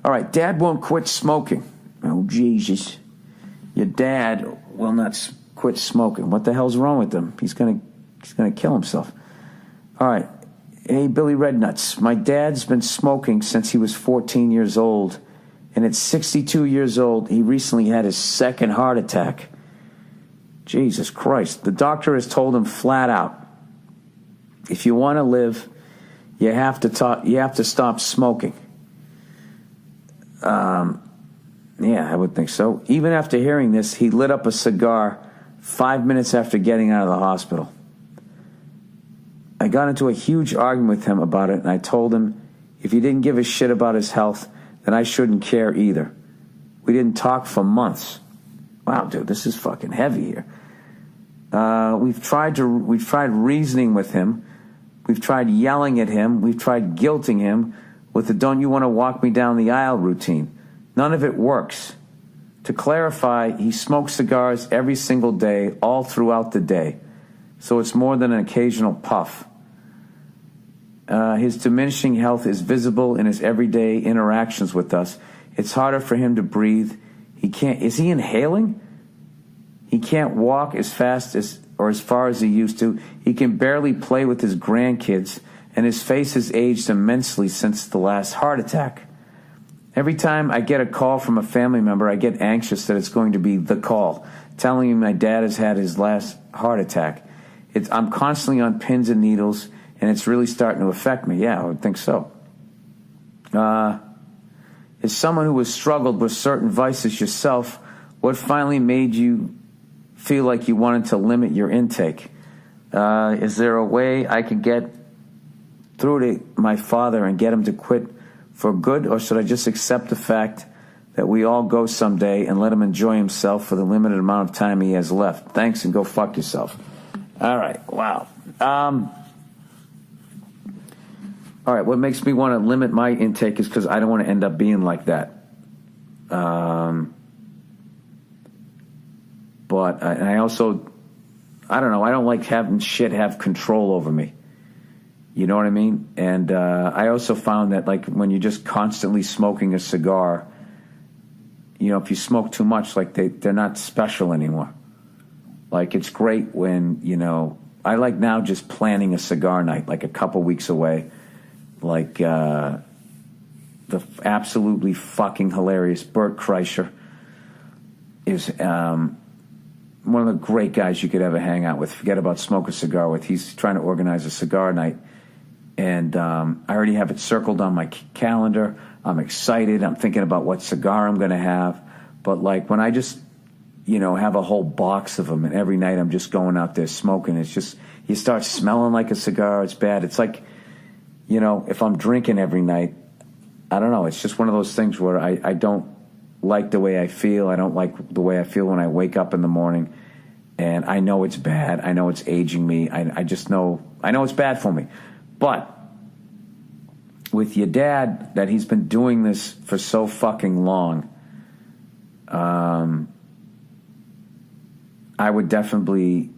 All right, Dad won't quit smoking. Oh, Jesus. Your dad will not quit smoking. What the hell's wrong with him? He's gonna kill himself. All right. Hey, Billy Rednuts. My dad's been smoking since he was 14 years old. And at 62 years old, he recently had his second heart attack. Jesus Christ. The doctor has told him flat out, if you want to live, you have to stop smoking. Yeah, I would think so. Even after hearing this, he lit up a cigar 5 minutes after getting out of the hospital. I got into a huge argument with him about it, and I told him if he didn't give a shit about his health, then I shouldn't care either. We didn't talk for months. Wow, dude, this is fucking heavy here. We've tried reasoning with him. We've tried yelling at him. We've tried guilting him with the "don't you want to walk me down the aisle" routine. None of it works. To clarify, he smokes cigars every single day, all throughout the day. So it's more than an occasional puff. His diminishing health is visible in his everyday interactions with us. It's harder for him to breathe. Is he inhaling? He can't walk as fast or as far as he used to. He can barely play with his grandkids, and his face has aged immensely since the last heart attack. Every time I get a call from a family member, I get anxious that it's going to be the call, telling me my dad has had his last heart attack. I'm constantly on pins and needles, and it's really starting to affect me. Yeah, I would think so. As someone who has struggled with certain vices yourself, what finally made you feel like you wanted to limit your intake? Is there a way I could get through to my father and get him to quit for good, or should I just accept the fact that we all go someday and let him enjoy himself for the limited amount of time he has left? Thanks, and go fuck yourself. All right, wow. All right, what makes me want to limit my intake is because I don't want to end up being like that. But I also, I don't know, I don't like having shit have control over me. You know what I mean? And I also found that, like, when you're just constantly smoking a cigar, you know, if you smoke too much, like, they're not special anymore. Like, it's great when, you know, I like now just planning a cigar night, like a couple weeks away. Like, the absolutely fucking hilarious Burr is one of the great guys you could ever hang out with. Forget about smoke a cigar with. He's trying to organize a cigar night. And I already have it circled on my calendar. I'm excited. I'm thinking about what cigar I'm going to have. But, like, when I just, you know, have a whole box of them, and every night I'm just going out there smoking, it's just, you start smelling like a cigar. It's bad. It's like, you know, if I'm drinking every night, I don't know. It's just one of those things where I don't like the way I feel. I don't like the way I feel when I wake up in the morning. And I know it's bad. I know it's aging me. I just know, I know it's bad for me. But with your dad, that he's been doing this for so fucking long, I would be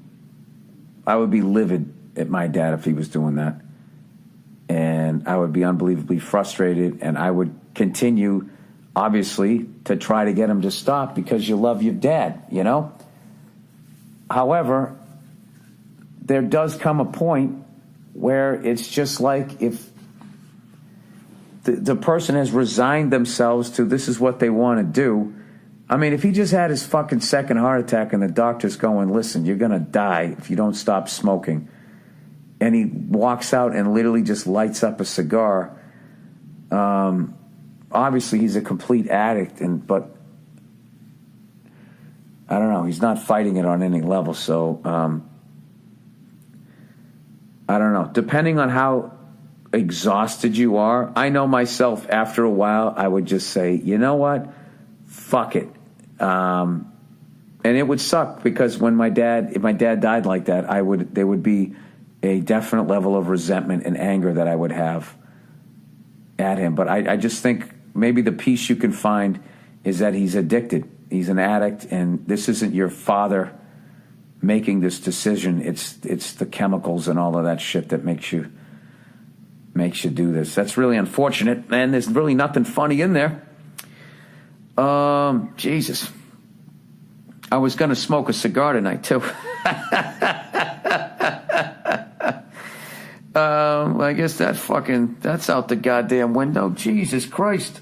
livid at my dad if he was doing that. And I would be unbelievably frustrated, and I would continue, obviously, to try to get him to stop because you love your dad, you know? However, there does come a point where it's just like, if the person has resigned themselves to this is what they want to do. I mean, if he just had his fucking second heart attack and the doctor's going, listen, you're going to die if you don't stop smoking, and he walks out and literally just lights up a cigar, obviously he's a complete addict, but I don't know, he's not fighting it on any level. So I don't know. Depending on how exhausted you are, I know myself, after a while, I would just say, you know what? Fuck it. And it would suck, because if my dad died like that, there would be a definite level of resentment and anger that I would have at him. But I just think maybe the peace you can find is that he's addicted. He's an addict, and this isn't your father making this decision. It's the chemicals and all of that shit that makes you do this. That's really unfortunate, and there's really nothing funny in there. Jesus. I was going to smoke a cigar tonight, too. I guess that's out the goddamn window. Jesus Christ.